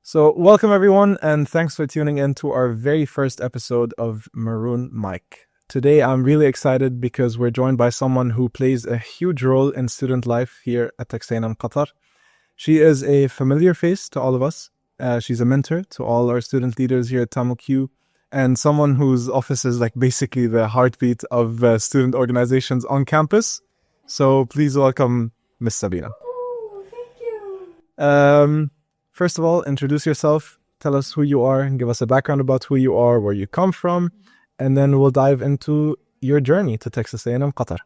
So, welcome everyone, and thanks for tuning in to our very first episode of Maroon Mic. Today, I'm really excited because we're joined by someone who plays a huge role in student life here at Texas A&M Qatar. She is a familiar face to all of us. She's a mentor to all our student leaders here at TAMUQ, and someone whose office is like basically the heartbeat of student organizations on campus. So, please welcome Miss Sabina. Oh, thank you. First of all, introduce yourself, tell us who you are, and give us a background about who you are, where you come from, and then we'll dive into your journey to Texas A&M Qatar.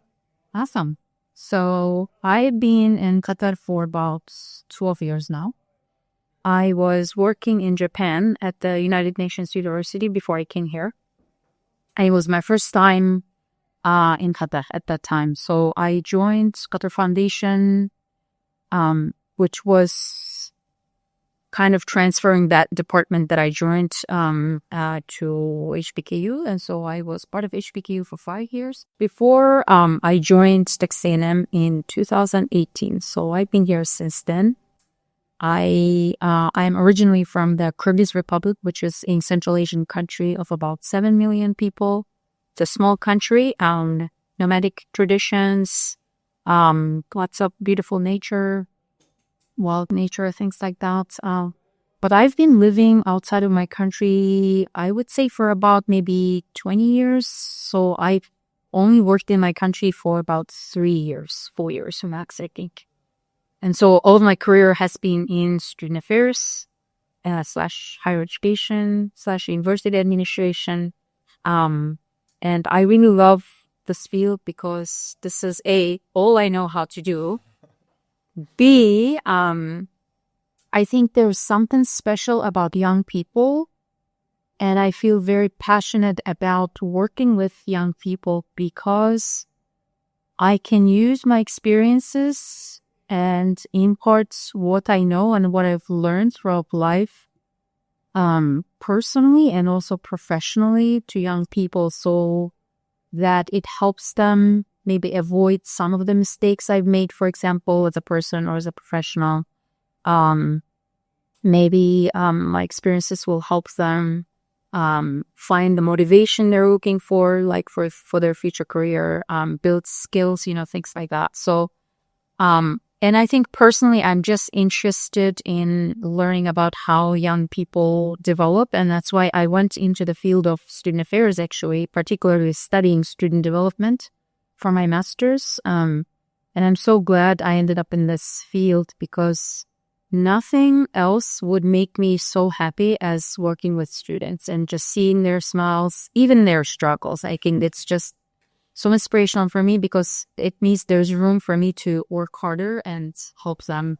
Awesome. So I've been in Qatar for about 12 years now. I was working in Japan at the United Nations University before I came here. It was my first time in Qatar at that time. So I joined Qatar Foundation, which was kind of transferring that department that I joined to HBKU. And so I was part of HBKU for 5 years before I joined Texas A&M in 2018. So I've been here since then. I'm originally from the Kyrgyz Republic, which is a Central Asian country of about 7 million people. It's a small country, nomadic traditions, lots of beautiful nature, wild nature, things like that. But I've been living outside of my country, I would say, for about maybe 20 years. So I've only worked in my country for about 4 years max, I think. And so all of my career has been in student affairs, / higher education, / university administration. And I really love this field because this is all I know how to do. B, I think there's something special about young people, and I feel very passionate about working with young people because I can use my experiences and impart what I know and what I've learned throughout life, personally and also professionally to young people so that it helps them maybe avoid some of the mistakes I've made, for example, as a person or as a professional. Maybe my experiences will help them find the motivation they're looking for, like for their future career, build skills, things like that. So, and I think personally, I'm just interested in learning about how young people develop. And that's why I went into the field of student affairs, actually, particularly studying student development for my master's. And I'm so glad I ended up in this field because nothing else would make me so happy as working with students and just seeing their smiles, even their struggles. I think it's just so inspirational for me because it means there's room for me to work harder and help them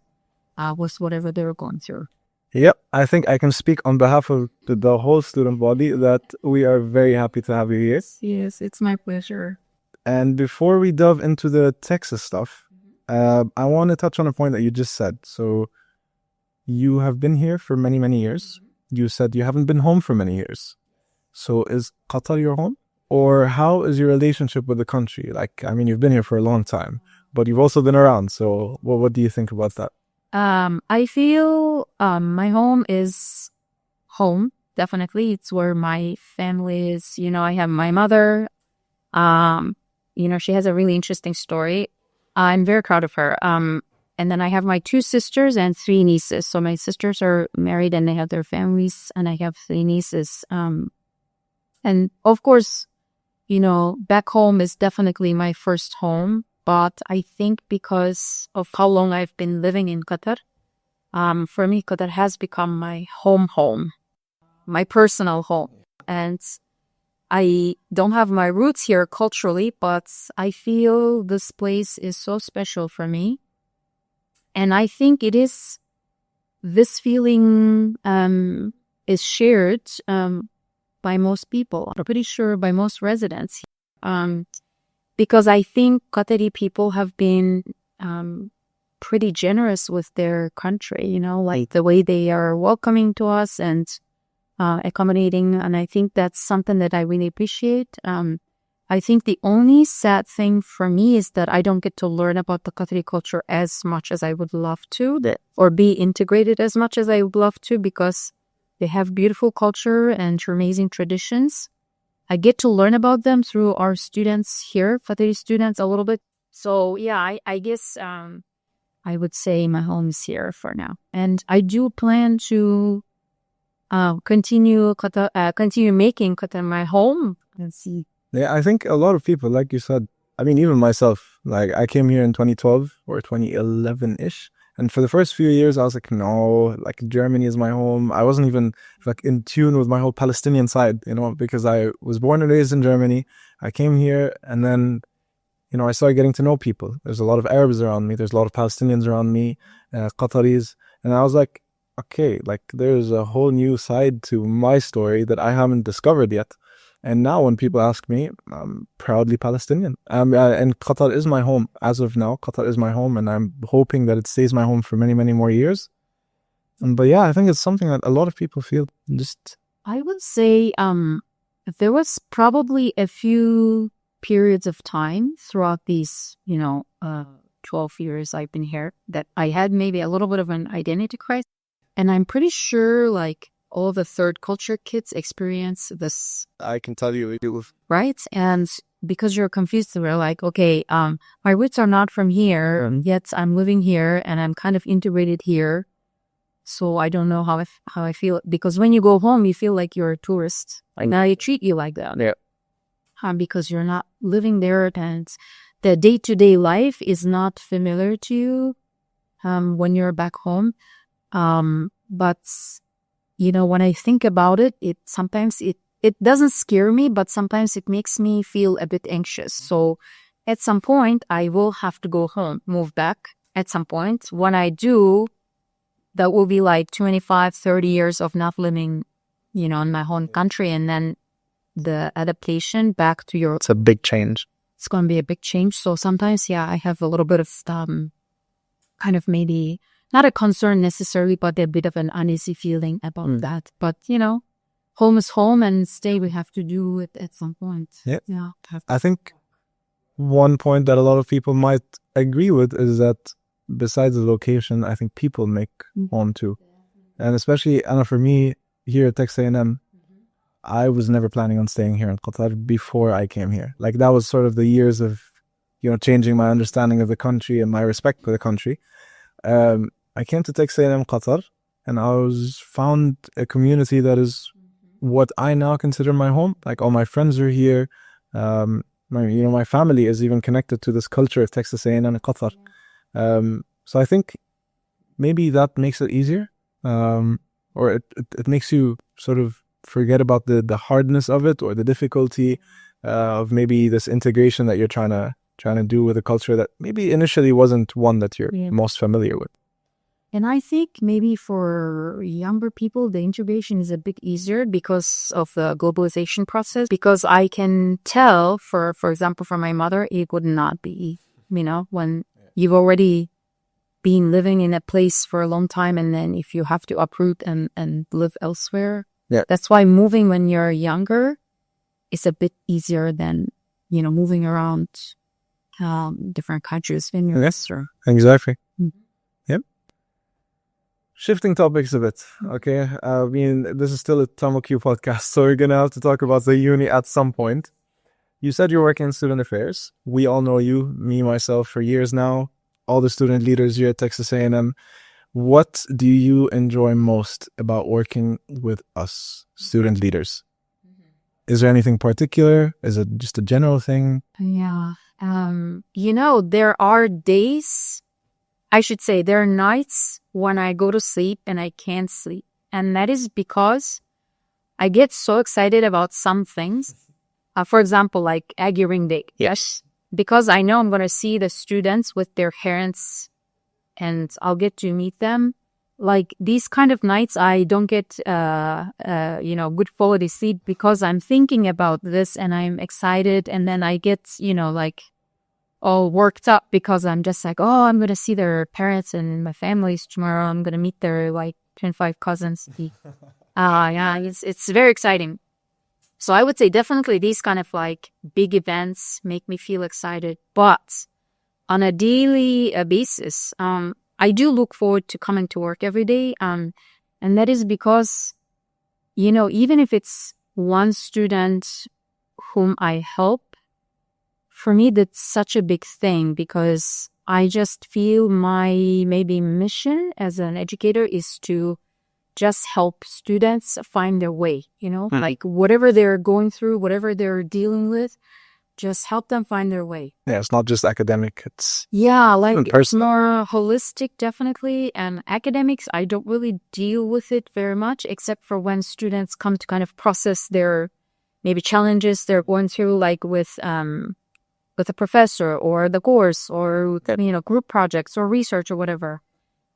with whatever they're going through. Yep, I think I can speak on behalf of the whole student body that we are very happy to have you here. Yes, it's my pleasure. And before we delve into the Texas stuff, I want to touch on a point that you just said. So you have been here for many, many years. You said you haven't been home for many years. So is Qatar your home? Or how is your relationship with the country? Like, I mean, you've been here for a long time, but you've also been around. So what do you think about that? I feel my home is home. Definitely. It's where my family is. I have my mother. She has a really interesting story. I'm very proud of her. And then I have my 2 sisters and 3 nieces. So my sisters are married and they have their families, and I have 3 nieces. And of course, back home is definitely my first home. But I think because of how long I've been living in Qatar, for me, Qatar has become my home, my personal home. And I don't have my roots here culturally, but I feel this place is so special for me. And I think this feeling is shared by most people. I'm pretty sure by most residents. Because I think Qatari people have been pretty generous with their country, like the way they are welcoming to us and accommodating. And I think that's something that I really appreciate. I think the only sad thing for me is that I don't get to learn about the Qatari culture as much as I would love to, or be integrated as much as I would love to, because they have beautiful culture and amazing traditions. I get to learn about them through our students here, Qatari students, a little bit. So yeah, I guess I would say my home is here for now. And I do plan to continue making Qatar my home. Let's see. Yeah, I think a lot of people, like you said, I mean, even myself, like I came here in 2012 or 2011-ish. And for the first few years, I was like, no, like Germany is my home. I wasn't even like in tune with my whole Palestinian side, because I was born and raised in Germany. I came here and then, I started getting to know people. There's a lot of Arabs around me. There's a lot of Palestinians around me, Qataris. And I was like, okay, like there's a whole new side to my story that I haven't discovered yet. And now when people ask me, I'm proudly Palestinian. And Qatar is my home. As of now, Qatar is my home, and I'm hoping that it stays my home for many, many more years. But yeah, I think it's something that a lot of people feel I would say there was probably a few periods of time throughout these, 12 years I've been here that I had maybe a little bit of an identity crisis. And I'm pretty sure like all the third culture kids experience this. I can tell you. Right? And because you're confused, we're like, okay, my roots are not from here, yet I'm living here and I'm kind of integrated here. So I don't know how I feel. Because when you go home, you feel like you're a tourist. Like now they treat you like that. Yeah. Because you're not living there, and the day-to-day life is not familiar to you when you're back home. But when I think about it, sometimes it doesn't scare me, but sometimes it makes me feel a bit anxious. So at some point, I will have to go home, move back at some point. When I do, that will be like 25, 30 years of not living, in my home country. And then the adaptation back to your... It's a big change. It's going to be a big change. So sometimes, I have a little bit of kind of maybe... not a concern necessarily, but a bit of an uneasy feeling about that. But, home is home, and stay we have to do it at some point. Yeah. I think one point that a lot of people might agree with is that besides the location, I think people make home too. And especially, Anna, for me, here at Texas A&M, I was never planning on staying here in Qatar before I came here. Like that was sort of the years of, changing my understanding of the country and my respect for the country. I came to Texas A&M Qatar, and I found a community that is what I now consider my home. Like all my friends are here. My family is even connected to this culture of Texas A&M and Qatar. So I think maybe that makes it easier, or it makes you sort of forget about the hardness of it or the difficulty of maybe this integration that you're trying to do with a culture that maybe initially wasn't one that you're most familiar with. And I think maybe for younger people, the integration is a bit easier because of the globalization process. Because I can tell, for example, for my mother, it would not be, when you've already been living in a place for a long time, and then if you have to uproot and live elsewhere. Yeah. That's why moving when you're younger is a bit easier than, moving around different countries when you're older. Exactly. Yep. Shifting topics a bit, okay? I mean, this is still a TAMUQ podcast, so we're going to have to talk about the uni at some point. You said you're working in student affairs. We all know you, me, myself, for years now. All the student leaders here at Texas A&M. What do you enjoy most about working with us, student leaders? Is there anything particular? Is it just a general thing? Yeah. There are days... I should say there are nights when I go to sleep and I can't sleep. And that is because I get so excited about some things. For example, like Aggie Ring Day. Yes. Because I know I'm going to see the students with their parents and I'll get to meet them. Like these kind of nights, I don't get, good quality sleep because I'm thinking about this and I'm excited. And then I get, all worked up because I'm just like, oh, I'm going to see their parents and my families tomorrow. I'm going to meet their 25 cousins. It's very exciting. So I would say definitely these kind of like big events make me feel excited. But on a daily basis, I do look forward to coming to work every day. And that is because, you know, even if it's one student whom I help, for me, that's such a big thing because I just feel my maybe mission as an educator is to just help students find their way, you know, like whatever they're going through, whatever they're dealing with, just help them find their way. Yeah, it's not just academic. It's like it's personal. more holistic, definitely. And academics, I don't really deal with it very much, except for when students come to kind of process their maybe challenges they're going through, like with a professor or the course or, you know, group projects or research or whatever.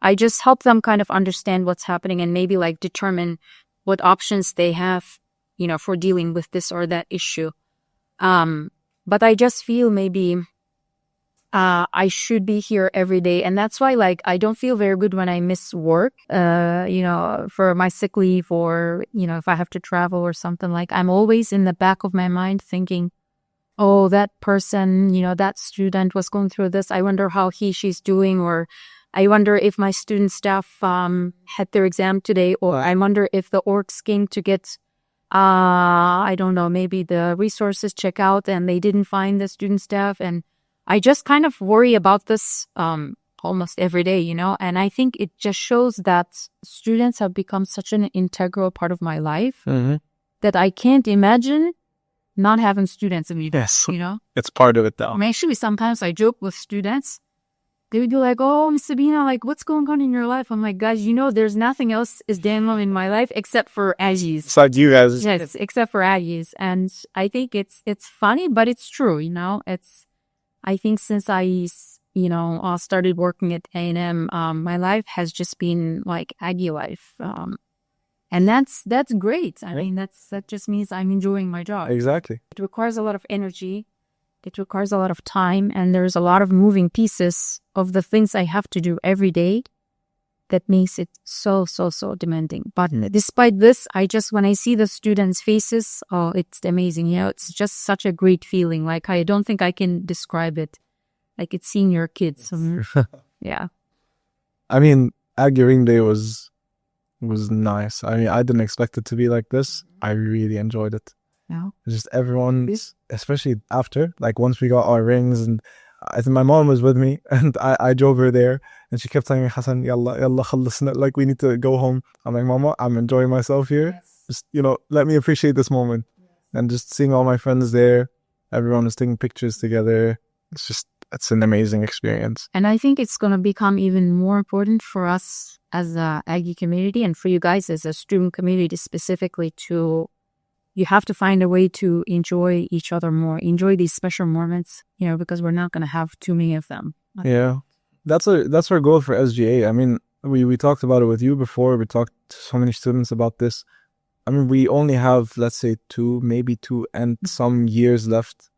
I just help them kind of understand what's happening and maybe like determine what options they have, you know, for dealing with this or that issue. But I just feel maybe I should be here every day. And that's why like I don't feel very good when I miss work, you know, for my sick leave or, you know, if I have to travel or something. Like I'm always in the back of my mind thinking, oh, that person, you know, that student was going through this. I wonder how she's doing, or I wonder if my student staff had their exam today, or I wonder if the orgs came to get, I don't know, maybe the resources check out and they didn't find the student staff. And I just kind of worry about this almost every day, you know, and I think it just shows that students have become such an integral part of my life that I can't imagine not having students in me. Yes, you know, it's part of it now. Actually, sometimes I joke with students. They would be like, "Oh, Miss Sabina, like, what's going on in your life?" I'm like, "Guys, you know, there's nothing else is going on in my life except for Aggies." Besides you guys, yes, except for Aggies, and I think it's funny, but it's true. You know, I think since I, you know, started working at A&M, my life has just been like Aggie life. And that's great. I mean, that just means I'm enjoying my job. Exactly. It requires a lot of energy. It requires a lot of time. And there's a lot of moving pieces of the things I have to do every day that makes it so demanding. But despite this, when I see the students' faces, oh, it's amazing. You know, it's just such a great feeling. Like, I don't think I can describe it. Like, it's seeing your kids. Yeah. I mean, Aggie Ring Day was nice. I mean, I didn't expect it to be like this. I really enjoyed it. Yeah. Just everyone, especially after, like once we got our rings, and I think my mom was with me, and I drove her there, and she kept telling me, Hassan, yalla, khallasna, like we need to go home. I'm like, Mama, I'm enjoying myself here. Yes. Just, you know, let me appreciate this moment. Yes. And just seeing all my friends there, everyone was taking pictures together. It's an amazing experience. And I think it's going to become even more important for us as a Aggie community and for you guys as a student community specifically you have to find a way to enjoy each other more, enjoy these special moments, you know, because we're not going to have too many of them. Yeah. That's our goal for SGA. I mean, we talked about it with you before. We talked to so many students about this. I mean, we only have, let's say, maybe two and some years left.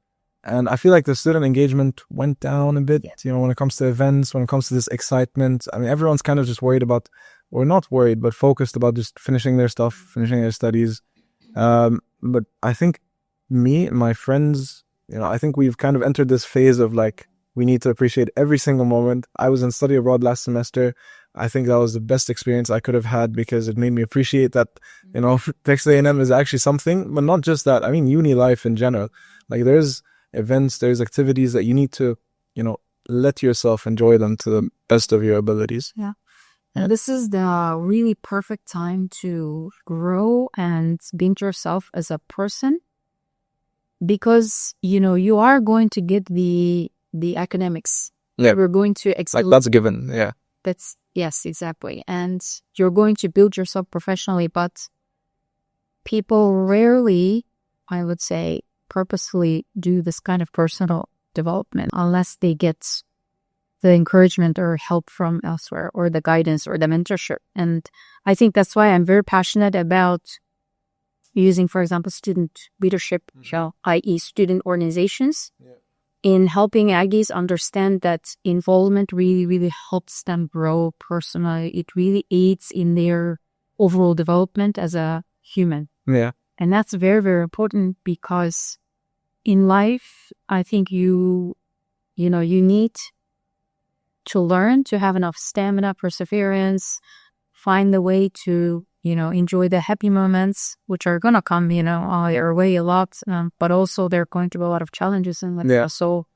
And I feel like the student engagement went down a bit, you know, when it comes to events, when it comes to this excitement. I mean, everyone's kind of just worried about, or not worried, but focused about just finishing their stuff, finishing their studies. But I think me and my friends, you know, I think we've kind of entered this phase of like, we need to appreciate every single moment. I was in study abroad last semester. I think that was the best experience I could have had because it made me appreciate that, you know, Texas A&M is actually something, but not just that. I mean, uni life in general. Like there's events, there's activities that you need to, you know, let yourself enjoy them to the best of your abilities. Yeah. And this is the really perfect time to grow and build yourself as a person because, you know, you are going to get the academics. Yeah. We're going to like that's a given. Yeah. Yes, exactly. And you're going to build yourself professionally, but people rarely, I would say, purposefully do this kind of personal development unless they get the encouragement or help from elsewhere or the guidance or the mentorship. And I think that's why I'm very passionate about using, for example, student leadership, i.e. student organizations, in helping Aggies understand that involvement really, really helps them grow personally. It really aids in their overall development as a human. Yeah. And that's very, very important because in life, I think you need to learn to have enough stamina, perseverance, find the way to, enjoy the happy moments, which are going to come, your way a lot, but also they're going to be a lot of challenges in life. Yeah. So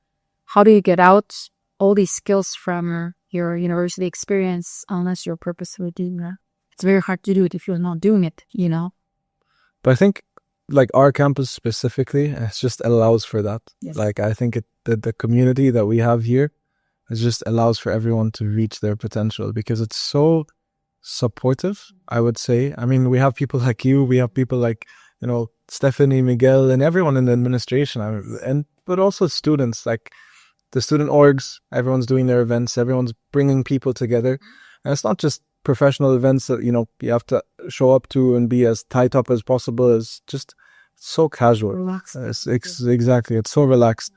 how do you get out all these skills from your university experience unless you're purposely doing that? It's very hard to do it if you're not doing it, But I think like our campus specifically, it just allows for that. Yes. Like I think the community that we have here, it just allows for everyone to reach their potential because it's so supportive, I would say. I mean, we have people like you, we have people like, Stephanie, Miguel, and everyone in the administration, but also students, like the student orgs, everyone's doing their events, everyone's bringing people together. And it's not just professional events that, you have to show up to and be as tight up as possible. It's just so casual. Relaxed. Exactly. It's so relaxed.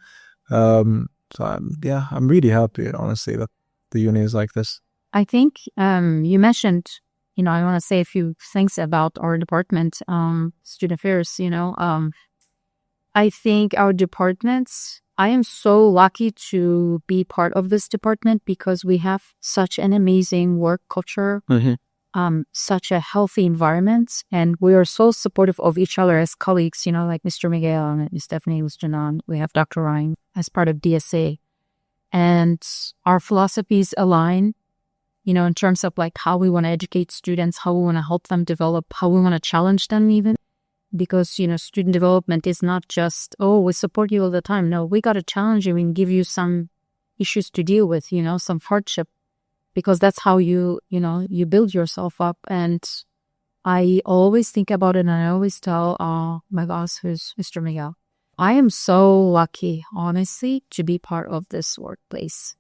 So I'm really happy, honestly, that the uni is like this. I think you mentioned, I want to say a few things about our department, student affairs, I think our departments, I am so lucky to be part of this department because we have such an amazing work culture, such a healthy environment, and we are so supportive of each other as colleagues, like Mr. Miguel and Ms. Stephanie, Ms. Janan. We have Dr. Ryan as part of DSA. And our philosophies align, in terms of like how we want to educate students, how we want to help them develop, how we want to challenge them even. Because, student development is not just, we support you all the time. No, we got to challenge you and give you some issues to deal with, some hardship. Because that's how you build yourself up. And I always think about it and I always tell my boss, who's Mr. Miguel, I am so lucky, honestly, to be part of this workplace.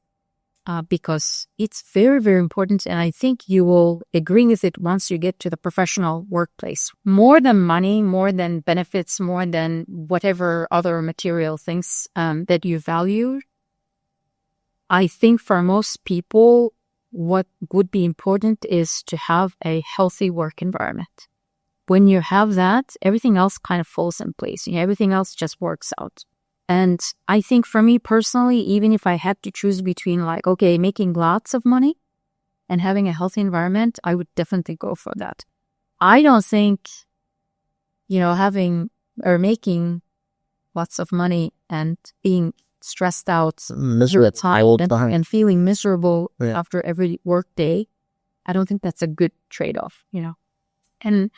Because it's very, very important. And I think you will agree with it once you get to the professional workplace. More than money, more than benefits, more than whatever other material things that you value. I think for most people, what would be important is to have a healthy work environment. When you have that, everything else kind of falls in place. Everything else just works out. And I think for me personally, even if I had to choose between making lots of money and having a healthy environment, I would definitely go for that. I don't think, having or making lots of money and being stressed out miserable and feeling miserable after every work day, I don't think that's a good trade-off, And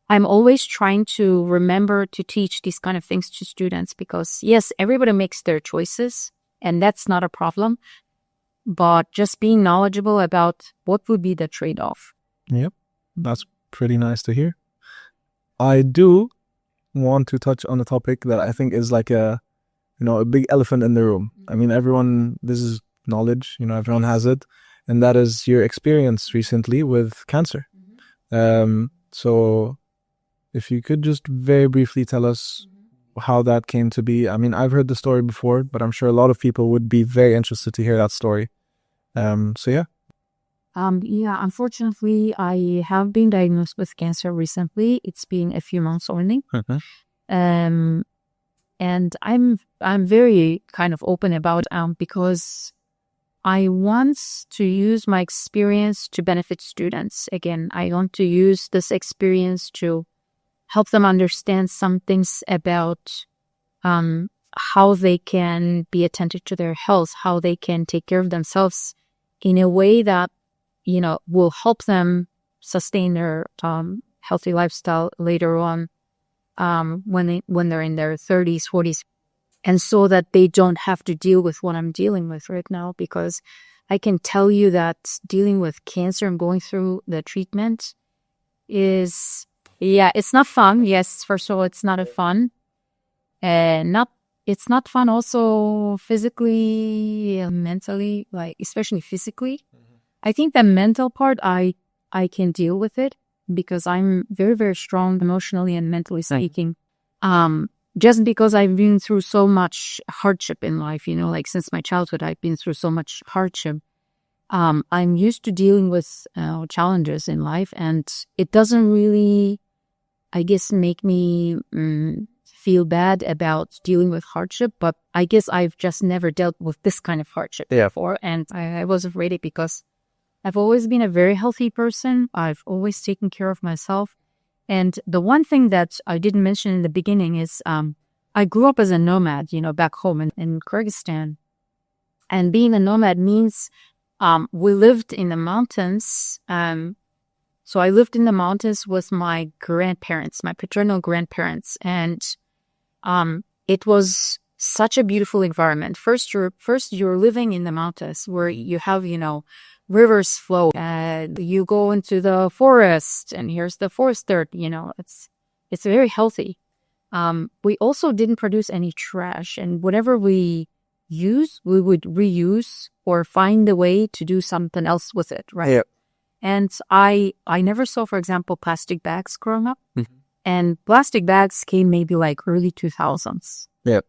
I'm always trying to remember to teach these kind of things to students because, yes, everybody makes their choices and that's not a problem. But just being knowledgeable about what would be the trade-off. Yep, that's pretty nice to hear. I do want to touch on a topic that I think is like a big elephant in the room. I mean, this is knowledge, everyone has it. And that is your experience recently with cancer. So if you could just very briefly tell us how that came to be. I mean, I've heard the story before, but I'm sure a lot of people would be very interested to hear that story. Unfortunately, I have been diagnosed with cancer recently. It's been a few months only. And I'm very kind of open about because I want to use my experience to benefit students. Again, I want to use this experience to help them understand some things about how they can be attentive to their health, how they can take care of themselves in a way that, will help them sustain their healthy lifestyle later on when they're in their 30s, 40s. And so that they don't have to deal with what I'm dealing with right now, because I can tell you that dealing with cancer and going through the treatment is, it's not fun. Yes, first of all, it's not fun. It's not fun also physically, mentally, especially physically. I think the mental part, I can deal with it because I'm very, very strong emotionally and mentally speaking. Just because I've been through so much hardship in life, since my childhood, I've been through so much hardship. I'm used to dealing with challenges in life, and it doesn't really I guess, make me feel bad about dealing with hardship. But I guess I've just never dealt with this kind of hardship before. And I wasn't ready because I've always been a very healthy person. I've always taken care of myself. And the one thing that I didn't mention in the beginning is I grew up as a nomad, back home in Kyrgyzstan. And being a nomad means we lived in the mountains. So I lived in the mountains with my grandparents, my paternal grandparents. And it was such a beautiful environment. First, you're living in the mountains where you have, rivers flow, and you go into the forest, and here's the forest dirt. It's very healthy. We also didn't produce any trash, and whatever we use, we would reuse or find a way to do something else with it, right? Yeah. And I never saw, for example, plastic bags growing up. And plastic bags came maybe like early 2000s. Yeah.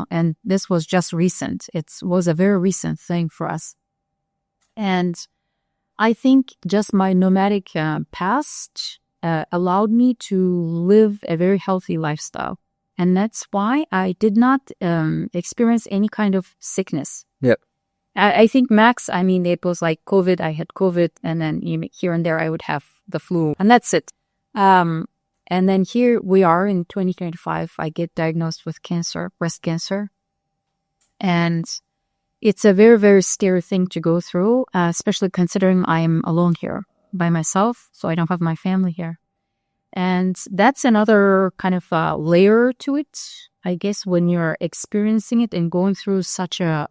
And this was just recent. It was a very recent thing for us. And I think just my nomadic past allowed me to live a very healthy lifestyle. And that's why I did not experience any kind of sickness. Yeah. I think max, it was like COVID. I had COVID, and then here and there I would have the flu, and that's it. And then here we are in 2025. I get diagnosed with cancer, breast cancer. And it's a very, very scary thing to go through, especially considering I'm alone here by myself. So I don't have my family here. And that's another kind of layer to it, I guess, when you're experiencing it and going through such a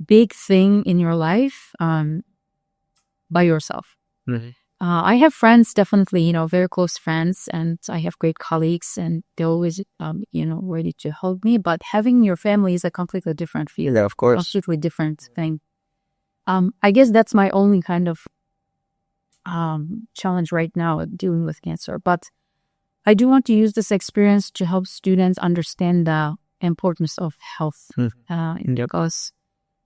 big thing in your life by yourself. I have friends, definitely, very close friends, and I have great colleagues, and they're always, ready to help me. But having your family is a completely different feel. Yeah, of course. Completely different thing. I guess that's my only kind of challenge right now dealing with cancer. But I do want to use this experience to help students understand the importance of health. Because,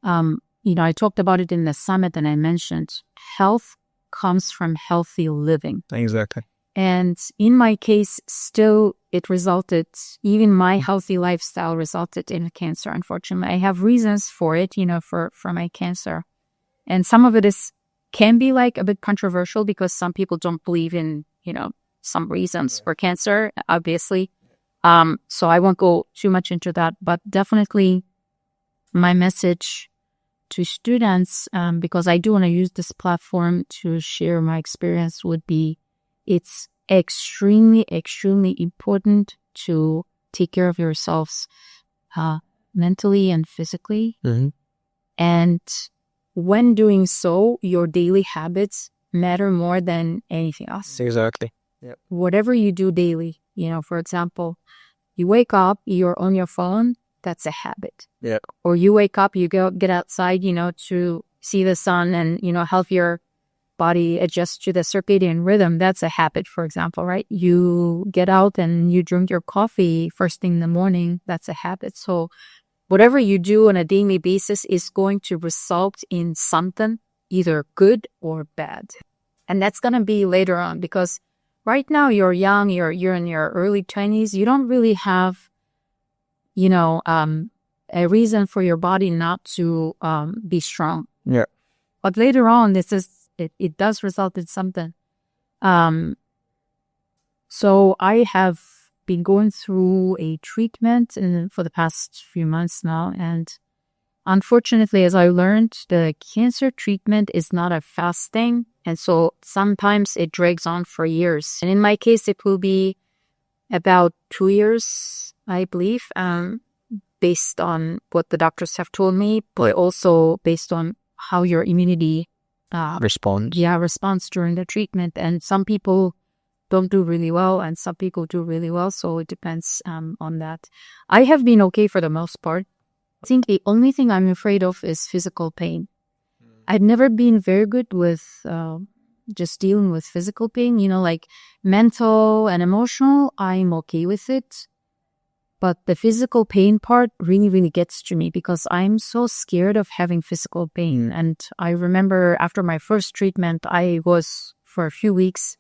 I talked about it in the summit, and I mentioned health comes from healthy living. Exactly. And in my case, still it resulted, even my healthy lifestyle resulted in cancer, unfortunately. I have reasons for it, for my cancer. And some of it can be like a bit controversial because some people don't believe in, some reasons for cancer, obviously. So I won't go too much into that, but definitely my message to students, because I do want to use this platform to share my experience, would be it's extremely, extremely important to take care of yourselves mentally and physically. And when doing so, your daily habits matter more than anything else. Exactly. Yep. Whatever you do daily, for example, you wake up, you're on your phone, that's a habit. Yeah. Or you wake up, you get outside, to see the sun and, help your body adjust to the circadian rhythm. That's a habit, for example, right? You get out and you drink your coffee first thing in the morning. That's a habit. So whatever you do on a daily basis is going to result in something either good or bad. And that's going to be later on, because right now you're young, you're in your early 20s. You don't really have a reason for your body not to be strong. Yeah. But later on, it does result in something. So I have been going through a treatment for the past few months now. And unfortunately, as I learned, the cancer treatment is not a fast thing. And so sometimes it drags on for years. And in my case, it will be about 2 years, I believe, based on what the doctors have told me, but also based on how your immunity responds. Yeah, responds during the treatment. And some people don't do really well, and some people do really well. So it depends on that. I have been okay for the most part. I think the only thing I'm afraid of is physical pain. I've never been very good with just dealing with physical pain, like mental and emotional, I'm okay with it. But the physical pain part really, really gets to me because I'm so scared of having physical pain. And I remember after my first treatment, I was for a few weeks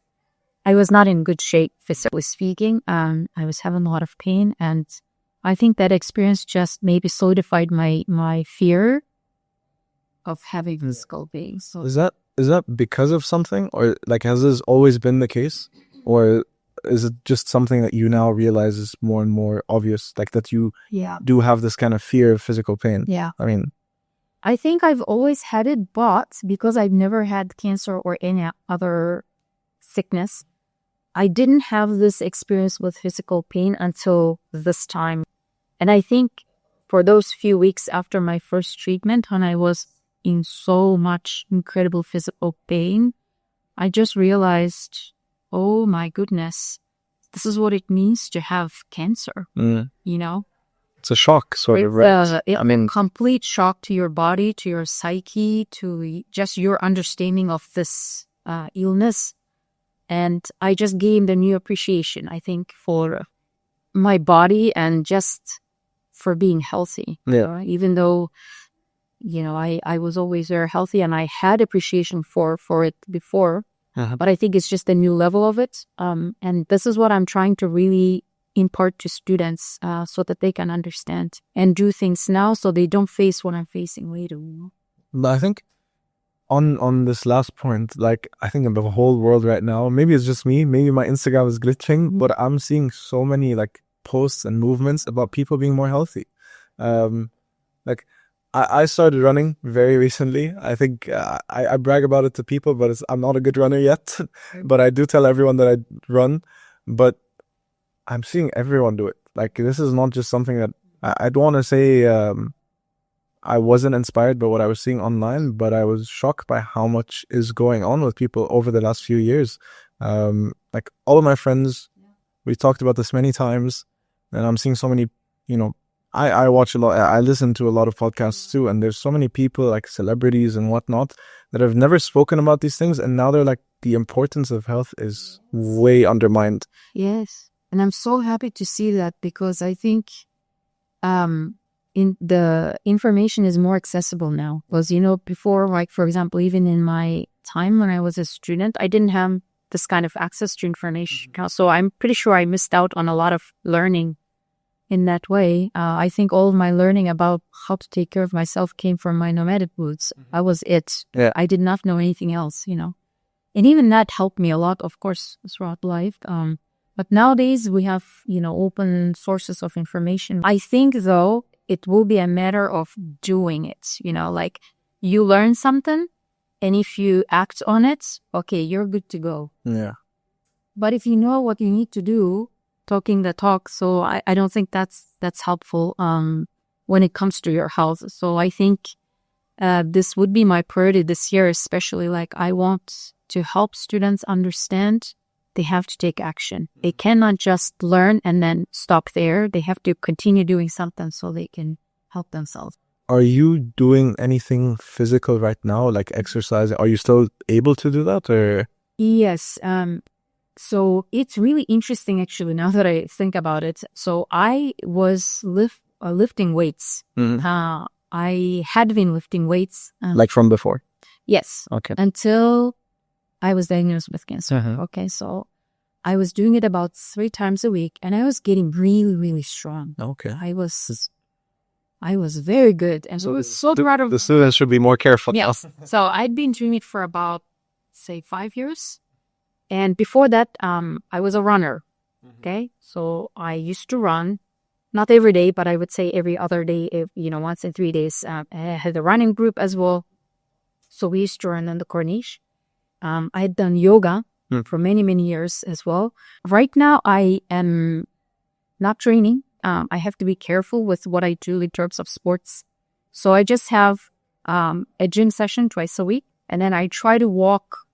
I was not in good shape, physically speaking. I was having a lot of pain, and I think that experience just maybe solidified my fear of having physical pain. So Is that because of something, or like has this always been the case, or is it just something that you now realize is more and more obvious, like that you do have this kind of fear of physical pain? Yeah. I mean, I think I've always had it, but because I've never had cancer or any other sickness, I didn't have this experience with physical pain until this time. And I think for those few weeks after my first treatment, when I was in so much incredible physical pain, I just realized, oh my goodness, this is what it means to have cancer, you know? it's a shock, sort of, right? I mean, complete shock to your body, to your psyche, to just your understanding of this illness. And I just gained a new appreciation, I think, for my body and just for being healthy. Yeah. Even though, I was always very healthy and I had appreciation for it before. But I think it's just a new level of it. And this is what I'm trying to really impart to students so that they can understand and do things now so they don't face what I'm facing later. But I think on this last point, like I think in the whole world right now, maybe it's just me, maybe my Instagram is glitching, but I'm seeing so many like posts and movements about people being more healthy. Like I started running very recently. I think I brag about it to people, but I'm not a good runner yet. But I do tell everyone that I run. But I'm seeing everyone do it. Like this is not just something that I don't want to say I wasn't inspired by what I was seeing online, but I was shocked by how much is going on with people over the last few years. Like all of my friends, we talked about this many times, and I'm seeing so many, I watch a lot, I listen to a lot of podcasts too, and there's so many people like celebrities and whatnot that have never spoken about these things, and now they're like, the importance of health is way undermined. Yes. And I'm so happy to see that because I think in the information is more accessible now. Because, before, like, for example, even in my time when I was a student, I didn't have this kind of access to information. So I'm pretty sure I missed out on a lot of learning in that way. I think all of my learning about how to take care of myself came from my nomadic roots. I was it. Yeah. I did not know anything else, And even that helped me a lot, of course, throughout life. But nowadays we have, open sources of information. I think, though, it will be a matter of doing it, like you learn something and if you act on it, okay, you're good to go. Yeah. But if you know what you need to do, talking the talk, so I don't think that's helpful when it comes to your health. So I think this would be my priority this year, especially like I want to help students understand they have to take action. They cannot just learn and then stop there. They have to continue doing something so they can help themselves. Are you doing anything physical right now, like exercise? Are you still able to do that? Or Yes. So it's really interesting, actually, now that I think about it. So I was lifting weights. I had been lifting weights. Like from before? Yes. Okay. Until I was diagnosed with cancer. Okay, so I was doing it about 3 times a week, and I was getting really, really strong. Okay. I was very good, and so I was so proud of the students should be more careful. Yes. So I'd been doing it for about, say, 5 years, and before that, I was a runner. Okay, so I used to run, not every day, but I would say every other day. Once in 3 days. I had a running group as well, so we used to run on the Corniche. I had done yoga for many, many years as well. Right now, I am not training. I have to be careful with what I do in terms of sports. So I just have a gym session twice a week. And then I try to walk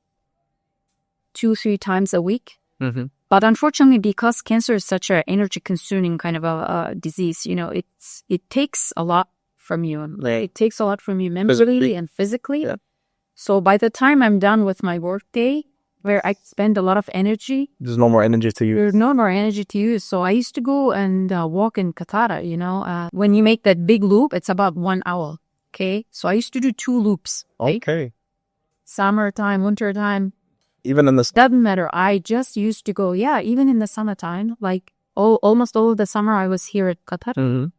2-3 times a week. But unfortunately, because cancer is such an energy-consuming kind of a disease, it takes a lot from you. It takes a lot from you mentally and physically. Yeah. So by the time I'm done with my work day, where I spend a lot of energy, there's no more energy to use. There's no more energy to use. So I used to go and walk in Qatar, when you make that big loop, it's about 1 hour. Okay. So I used to do 2 loops. Okay. Summertime, wintertime. Even in this. Doesn't matter. I just used to go, even in the summertime, like almost all of the summer I was here at Qatar,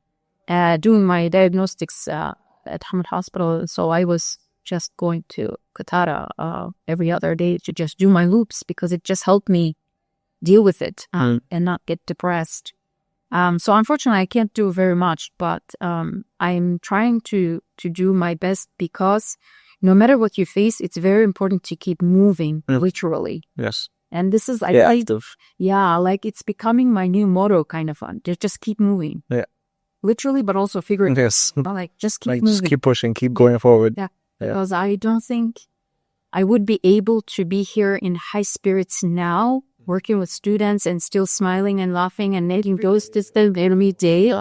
doing my diagnostics at TAMUQ hospital. So I was just going to Qatar every other day to just do my loops because it just helped me deal with it and not get depressed. So unfortunately, I can't do very much, but I'm trying to do my best because no matter what you face, it's very important to keep moving, literally. Yes. And this is, active. Like it's becoming my new motto, kind of fun. Just keep moving. Yeah. Literally, but also figuratively. Yes. But like, just keep Like, moving. just keep pushing, keep going forward. Yeah. Because I don't think I would be able to be here in high spirits now, working with students and still smiling and laughing and making those distant every day.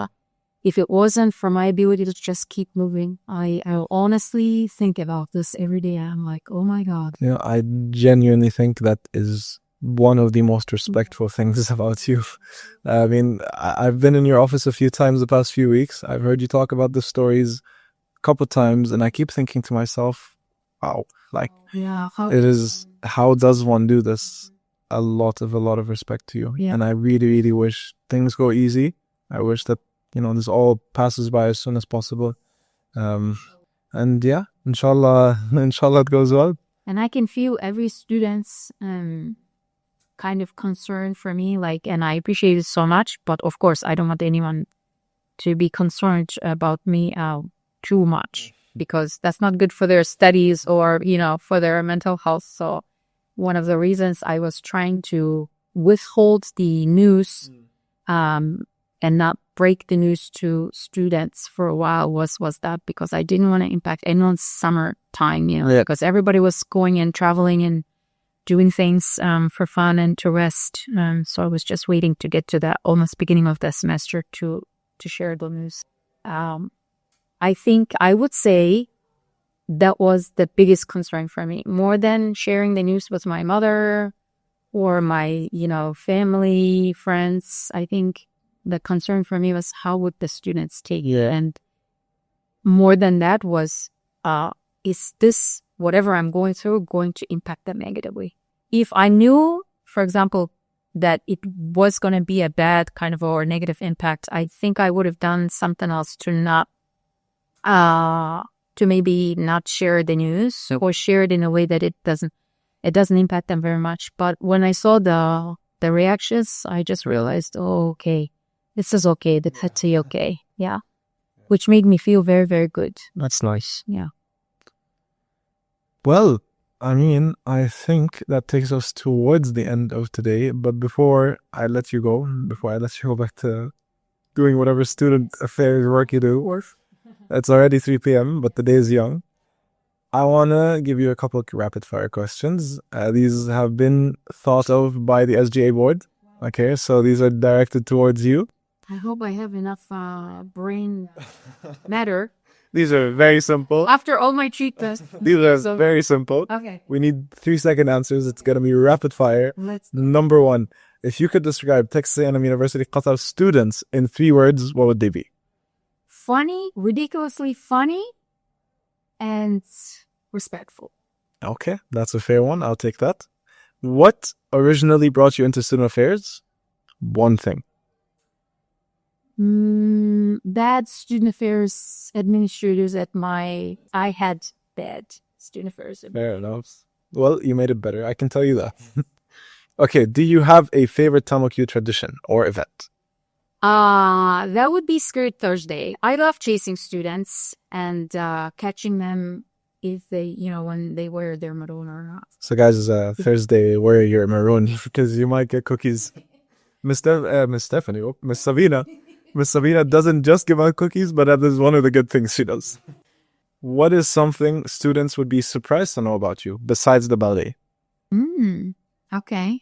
If it wasn't for my ability to just keep moving, I honestly think about this every day. I'm like, oh my God. Yeah, I genuinely think that is one of the most respectful things about you. I mean, I've been in your office a few times the past few weeks. I've heard you talk about the stories a couple times, and I keep thinking to myself, wow, like, how does one do this? A lot of respect to you. Yeah. And I really, really wish things go easy. I wish that, this all passes by as soon as possible. And yeah, inshallah it goes well. And I can feel every student's kind of concern for me, and I appreciate it so much. But of course, I don't want anyone to be concerned about me too much because that's not good for their studies or, for their mental health. So one of the reasons I was trying to withhold the news and not break the news to students for a while was that because I didn't want to impact anyone's summer time, because everybody was going and traveling and doing things for fun and to rest. So I was just waiting to get to that almost beginning of the semester to share the news. I think I would say that was the biggest concern for me, more than sharing the news with my mother or my, family, friends. I think the concern for me was how would the students take it? And more than that was, is this, whatever I'm going through, going to impact them negatively? If I knew, for example, that it was going to be a bad kind of or negative impact, I think I would have done something else to not, to maybe not share the news or share it in a way that it doesn't impact them very much. But when I saw the reactions, I just realized, oh, okay, this is okay. That's okay. Yeah. Which made me feel very, very good. That's nice. Yeah. Well, I mean, I think that takes us towards the end of today. But before I let you go back to doing whatever student affairs work you do, it's already 3 p.m., but the day is young. I want to give you a couple of rapid fire questions. These have been thought of by the SGA board. Okay, so these are directed towards you. I hope I have enough brain matter. These are very simple. After all my treatments. These are very simple. Okay. We need 3-second answers. It's going to be rapid fire. Number 1, if you could describe Texas A&M University Qatar students in 3 words, what would they be? Funny, ridiculously funny, and respectful. Okay, that's a fair one. I'll take that. What originally brought you into student affairs? One thing. Bad student affairs administrators I had bad student affairs. Fair enough. Well, you made it better. I can tell you that. Okay, do you have a favorite TAMUQ tradition or event? That would be Skirt Thursday. I love chasing students and catching them if they, when they wear their maroon or not. So guys, Thursday, wear your maroon because you might get cookies. Miss Sabina. Miss Sabina doesn't just give out cookies, but that is one of the good things she does. What is something students would be surprised to know about you besides the ballet? Okay.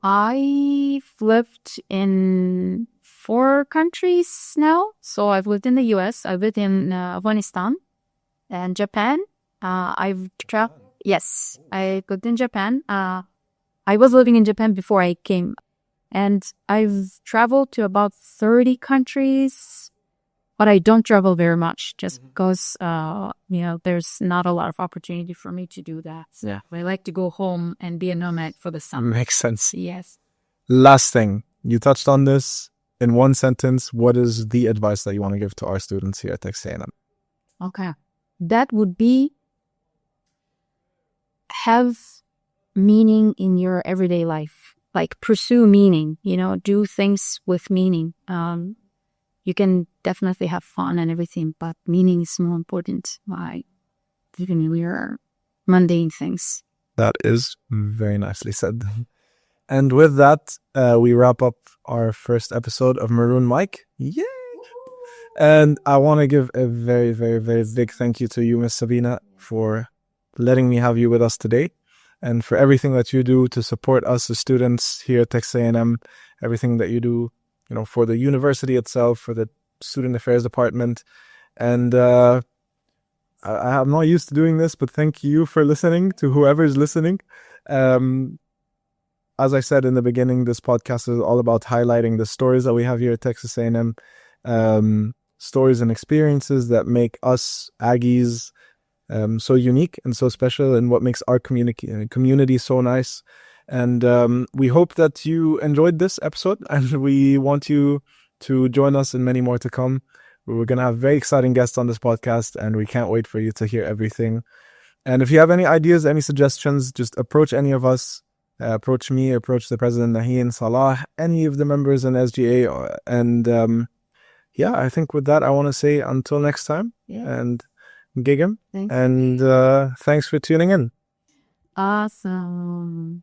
I've lived in 4 countries now. So I've lived in the US, I've lived in Afghanistan and Japan. I've traveled. Yes, I lived in Japan. I was living in Japan before I came. And I've traveled to about 30 countries. But I don't travel very much just because, there's not a lot of opportunity for me to do that. Yeah. I like to go home and be a nomad for the summer. Makes sense. Yes. Last thing, you touched on this in one sentence. What is the advice that you want to give to our students here at Texas A&M? Okay. That would be have meaning in your everyday life. Like pursue meaning, do things with meaning. You can definitely have fun and everything, but meaning is more important. Like even we are mundane things. That is very nicely said. And with that, we wrap up our first episode of Maroon Mic. Yay! And I want to give a very, very, very big thank you to you, Miss Sabina, for letting me have you with us today, and for everything that you do to support us as students here at Texas A&M, everything that you do, for the university itself, for the student affairs department. And I'm not used to doing this, but thank you for listening to whoever's listening. As I said in the beginning, this podcast is all about highlighting the stories that we have here at Texas A&M, stories and experiences that make us Aggies so unique and so special, and what makes our community so nice. And we hope that you enjoyed this episode, and we want you to join us in many more to come. We're going to have very exciting guests on this podcast, and we can't wait for you to hear everything. And if you have any ideas, any suggestions, just approach any of us. Approach me, approach the president, Naheen, Salah, any of the members in SGA. And I think with that, I want to say until next time. Yeah. And Gigam. Thanks. And thanks for tuning in. Awesome.